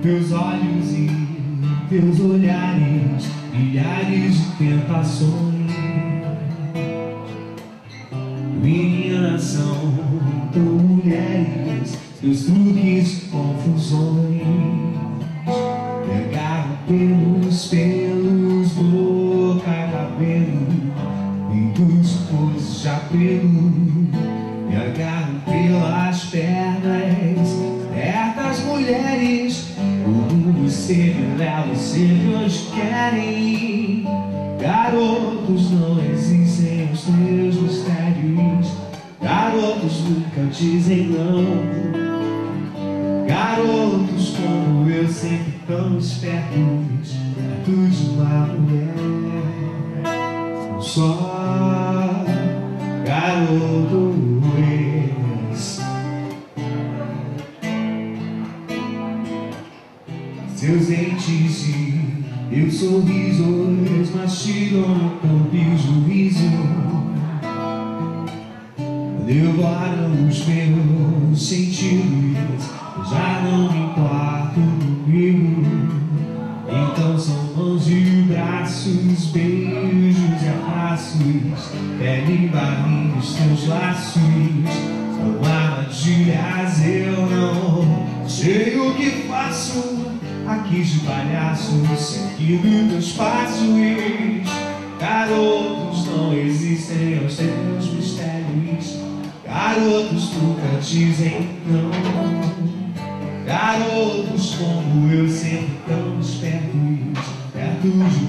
Teus olhos e teus olhares, milhares de tentações. Meninas são tão mulheres, teus truques de confusões. Pegaram pelos boca, cabelo, muitos poses de apelo. Me agarram pelas pernas, certas mulheres, como semilelos sempre os querem. Garotos, não existem os teus mistérios. Garotos nunca dizem não. Garotos como eu, sempre tão espertos, perto de uma mulher. Só garotos. Seus dentes e meus sorrisos mastigam no corpo e o juízo. Devoram os meus sentidos, já não me importo comigo. Então são mãos e braços, beijos e abraços, pele em barrinhos, teus laços são armadilhas. Eu não sei o que faço aqui de palhaço, seguindo teus passos. Garotos, não existem os teus mistérios. Garotos nunca dizem não. Garotos como eu, sempre tão espertos, perto de